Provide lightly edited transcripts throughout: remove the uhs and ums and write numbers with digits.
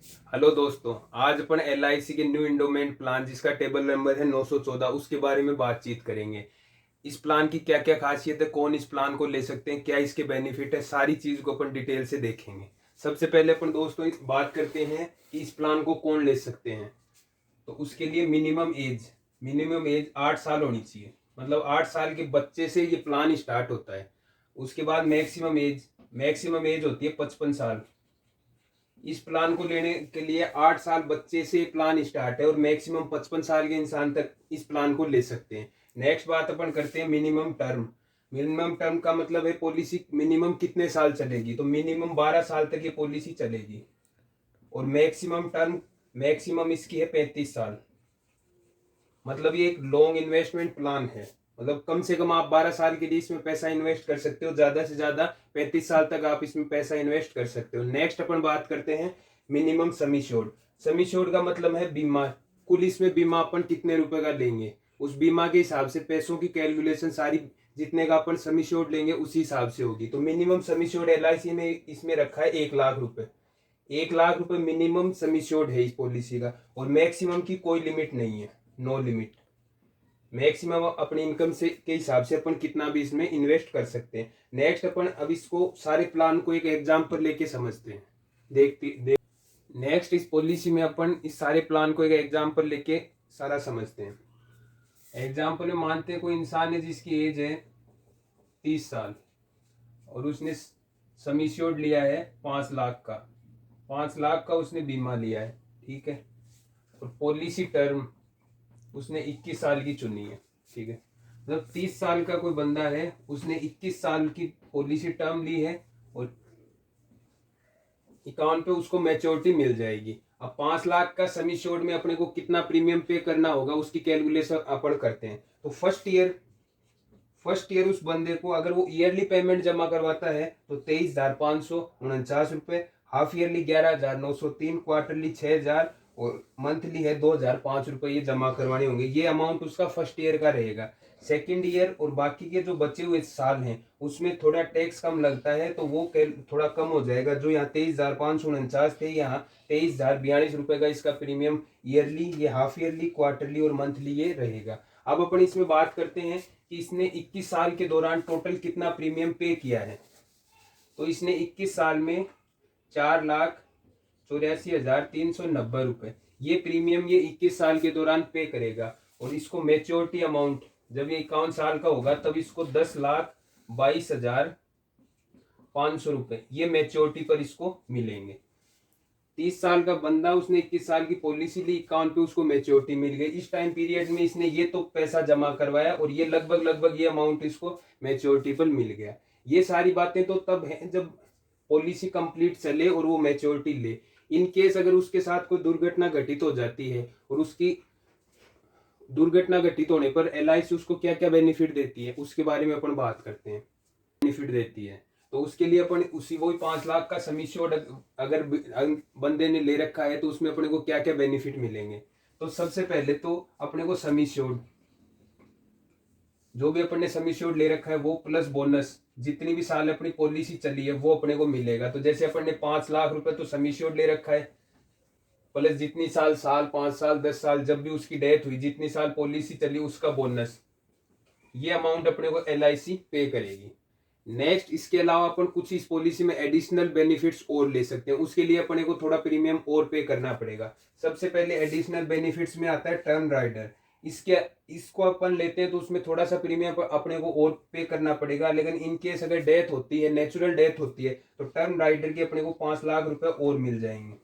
Hello दोस्तों, आज अपन LIC के न्यू इंडोमेंट प्लान जिसका टेबल नंबर है 914 उसके बारे में बातचीत करेंगे। इस प्लान की क्या क्या खासियत है, कौन इस प्लान को ले सकते हैं, क्या इसके बेनिफिट है, सारी चीज को अपन डिटेल से देखेंगे। सबसे पहले अपन दोस्तों इस बात करते हैं कि इस प्लान को कौन ले सकते हैं। तो उसके लिए मिनिमम एज 8 साल होनी चाहिए। मतलब 8 साल के बच्चे से ये प्लान स्टार्ट होता है। उसके बाद मैक्सिमम एज होती है 55 साल। इस प्लान को लेने के लिए 8 साल बच्चे से प्लान स्टार्ट है और मैक्सिमम 55 साल के इंसान तक इस प्लान को ले सकते हैं। नेक्स्ट बात अपन करते हैं मिनिमम टर्म का मतलब है पॉलिसी मिनिमम कितने साल चलेगी। तो मिनिमम 12 साल तक ये पॉलिसी चलेगी। और मैक्सिमम इसकी है 35 साल। मतलब ये एक लॉन्ग इन्वेस्टमेंट प्लान है। मतलब कम से कम आप 12 साल के लिए इसमें पैसा इन्वेस्ट कर सकते हो, ज्यादा से ज्यादा 35 साल तक आप इसमें पैसा इन्वेस्ट कर सकते हो। नेक्स्ट अपन बात करते हैं minimum sum assured. Sum assured का मतलब है बीमा। कुल इसमें बीमा अपन कितने रुपए का लेंगे, उस बीमा के हिसाब से पैसों की कैलकुलेशन सारी जितने का अपन सम एश्योर्ड लेंगे उसी हिसाब से होगी। तो मिनिमम सम एश्योर्ड LIC ने इसमें रखा है 1 लाख रुपए। 1 लाख रुपए मिनिमम सम एश्योर्ड है इस पॉलिसी का। और मैक्सिमम की कोई लिमिट नहीं है, नो लिमिट। मैक्सिमम अपनी इनकम से के हिसाब से अपन कितना भी इसमें इन्वेस्ट कर सकते हैं। नेक्स्ट अपन अब इसको सारे प्लान को एक एग्जांपल लेके समझते हैं। देख नेक्स्ट इस पॉलिसी में अपन इस सारे प्लान को एक एग्जांपल लेके सारा समझते हैं। एग्जांपल में मानते हैं कोई इंसान है जिसकी एज है 30 साल और उसने सम एश्योर्ड लिया है 5 लाख का। 5 लाख का उसने बीमा लिया है, ठीक है। और पॉलिसी टर्म उसने 21 साल की चुनी है, ठीक है। मतलब 30 साल का कोई बंदा है, उसने 21 साल की पॉलिसी टर्म ली है और अकाउंट पे उसको मैच्योरिटी मिल जाएगी। अब 5 लाख का सम एश्योर्ड में अपने को कितना प्रीमियम पे करना होगा उसकी कैलकुलेशन अपन करते हैं। तो फर्स्ट ईयर उस बंदे को अगर वो ईयरली पेमेंट जमा करवाता है तो 23,549 रुपए, हाफ ईयरली 11,903, क्वार्टरली 6,000 और मंथली है 2,005 रुपए ये जमा करवाने होंगे। ये अमाउंट उसका फर्स्ट ईयर का रहेगा। सेकेंड ईयर और बाकी के जो बचे हुए साल हैं उसमें थोड़ा टैक्स कम लगता है तो वो थोड़ा कम हो जाएगा। जो यहाँ 23,549 थे, यहाँ 23,042 रुपए का इसका प्रीमियम ईयरली, ये हाफ ईयरली, क्वार्टरली और मंथली ये रहेगा। अब अपन इसमें बात करते हैं कि इसने 21 साल के दौरान टोटल कितना प्रीमियम पे किया है। तो इसने 21 साल में 4,84,390 रुपए ये प्रीमियम ये 21 साल के दौरान पे करेगा। और इसको मेच्योरिटी अमाउंट जब ये 51 साल का होगा तब इसको 10,22,500 रुपए ये मेच्योरिटी पर इसको मिलेंगे। 30 साल का बंदा, उसने 21 साल की पॉलिसी ली, अकाउंट पे उसको मेच्योरिटी मिल गई। इस टाइम पीरियड में इसने ये तो पैसा जमा करवाया और ये लगभग ये अमाउंट इसको मेच्योरिटी पर मिल गया। ये सारी बातें तो तब है जब पॉलिसी कंप्लीट चले और वो मेच्योरिटी ले। इन केस अगर उसके साथ कोई दुर्घटना घटित हो जाती है और उसकी दुर्घटना घटित होने पर LIC उसको क्या क्या बेनिफिट देती है उसके बारे में अपन बात करते हैं। बेनिफिट देती है तो उसके लिए अपन उसी वही 5 लाख का सम एश्योर्ड अगर बंदे ने ले रखा है तो उसमें अपने को क्या क्या बेनिफिट मिलेंगे। तो सबसे पहले तो अपने को सम एश्योर्ड, जो भी अपन ने सम एश्योर्ड ले रखा है वो प्लस बोनस जितनी भी साल अपनी पॉलिसी चली है वो अपने को मिलेगा। तो जैसे अपन ने 5 लाख रुपए तो सम एश्योर्ड ले रखा है, प्लस जितनी साल 5 साल 10 साल जब भी उसकी डेथ हुई जितनी साल पॉलिसी चली उसका बोनस, ये अमाउंट अपने को LIC पे करेगी। नेक्स्ट इसके अलावा अपन कुछ इस पॉलिसी में एडिशनल बेनिफिट्स और ले सकते हैं। उसके लिए अपने को थोड़ा प्रीमियम और पे करना पड़ेगा। सबसे पहले एडिशनल बेनिफिट्स में आता है टर्म राइडर। इसको अपन लेते हैं तो उसमें थोड़ा सा प्रीमियम अपने को और पे करना पड़ेगा। लेकिन इन केस अगर डेथ होती है, नेचुरल डेथ होती है, तो टर्म राइडर के अपने को 5 लाख रुपए और मिल जाएंगे।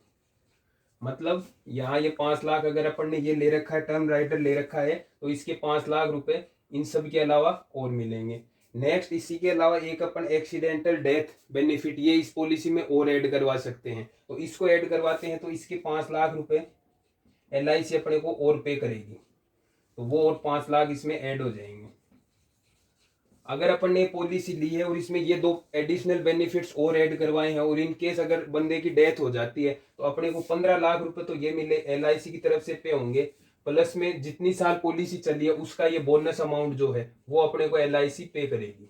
मतलब यहाँ ये 5 लाख अगर अपन ने ये ले रखा है, टर्म राइडर ले रखा है, तो इसके 5 लाख रुपए इन सब के अलावा और मिलेंगे। नेक्स्ट इसी के अलावा एक अपन एक्सीडेंटल डेथ बेनिफिट ये इस पॉलिसी में और ऐड करवा सकते हैं। तो इसको ऐड करवाते हैं तो इसके 5 लाख रुपए LIC अपने को और पे करेगी, तो वो और 5 लाख इसमें ऐड हो जाएंगे। अगर अपन ने पॉलिसी ली है और इसमें ये दो एडिशनल बेनिफिट्स और ऐड करवाए हैं और इन केस अगर बंदे की डेथ हो जाती है तो अपने को 15 लाख रुपए तो ये मिले LIC की तरफ से पे होंगे। प्लस में जितनी साल पॉलिसी चली है उसका ये बोनस अमाउंट जो है वो अपने को LIC पे करेगी।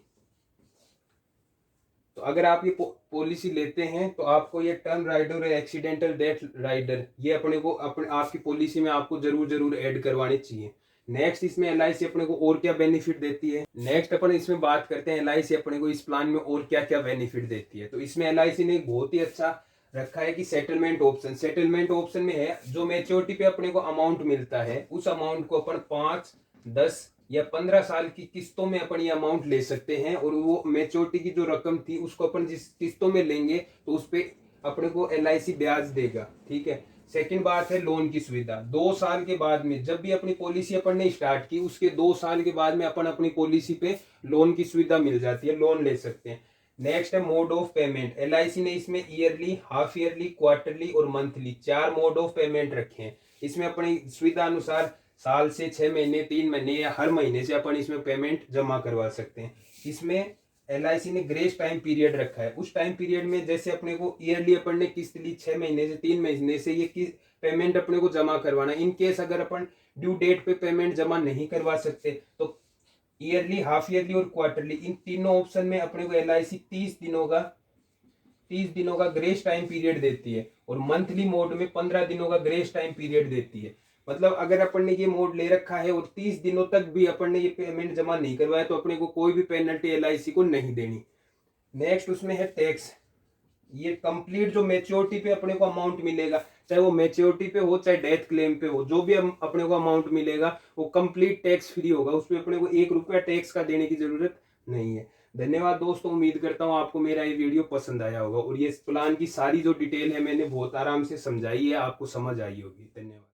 तो अगर आप ये पॉलिसी लेते हैं तो आपको ये टर्म राइडर और एक्सीडेंटल डेथ राइडर ये अपने को अपने आपकी पॉलिसी में आपको जरूर ऐड करवानी चाहिए। नेक्स्ट इसमें एलआईसी अपने को और क्या बेनिफिट देती है, नेक्स्ट अपन इसमें बात करते हैं एलआईसी अपने को इस प्लान में और क्या क्या बेनिफिट देती है। तो इसमें एलआईसी ने एक बहुत ही अच्छा रखा है कि सेटलमेंट ऑप्शन में है जो मेच्योरिटी पे अपने को अमाउंट मिलता है उस अमाउंट को अपन 5, 10 या 15 साल की किस्तों में अपन ये अमाउंट ले सकते हैं, और वो मेच्योरिटी की जो रकम थी उसको अपन जिस किस्तों में लेंगे तो उस पे अपने को एलआईसी ब्याज देगा। ठीक है। सेकंड बात है लोन की सुविधा। 2 साल के बाद में जब भी अपनी पॉलिसी अपन ने स्टार्ट की उसके 2 साल के बाद में अपन अपनी पॉलिसी पे लोन की सुविधा मिल जाती है, लोन ले सकते हैं। नेक्स्ट है मोड ऑफ पेमेंट। एलआईसी ने इसमें ईयरली, हाफ ईयरली, क्वार्टरली और मंथली 4 मोड ऑफ पेमेंट रखे हैं। इसमें अपनी सुविधा अनुसार साल से 6 महीने, 3 महीने या हर महीने से अपन इसमें पेमेंट जमा करवा सकते हैं। इसमें एलआईसी ने ग्रेस टाइम पीरियड रखा है। उस टाइम पीरियड में जैसे अपने को ईयरली अपन ने किस्त ली 6 महीने से, 3 महीने से ये पेमेंट अपने को जमा करवाना। इन केस अगर अपन ड्यू डेट पे पेमेंट जमा नहीं करवा सकते तो ईयरली, हाफ ईयरली और क्वार्टरली इन तीनों ऑप्शन में अपने को एलआईसी 30 दिनों का ग्रेस टाइम पीरियड देती है, और मंथली मोड में 15 दिनों का ग्रेस टाइम पीरियड देती है। मतलब अगर अपन ने ये मोड ले रखा है और 30 दिनों तक भी अपन ने ये पेमेंट जमा नहीं करवाया तो अपने को कोई भी पेनल्टी एलआईसी को नहीं देनी। नेक्स्ट उसमें है टैक्स। ये कंप्लीट जो मेच्योरिटी पे अपने को अमाउंट मिलेगा, चाहे वो मेच्योरिटी पे हो चाहे डेथ क्लेम पे हो, जो भी अपने को अमाउंट मिलेगा वो कंप्लीट टैक्स फ्री होगा। उसमें अपने को 1 रुपया टैक्स का देने की जरूरत नहीं है। धन्यवाद दोस्तों, उम्मीद करता हूँ आपको मेरा ये वीडियो पसंद आया होगा, और ये प्लान की सारी जो डिटेल है मैंने बहुत आराम से समझाई है, आपको समझ आई होगी। धन्यवाद।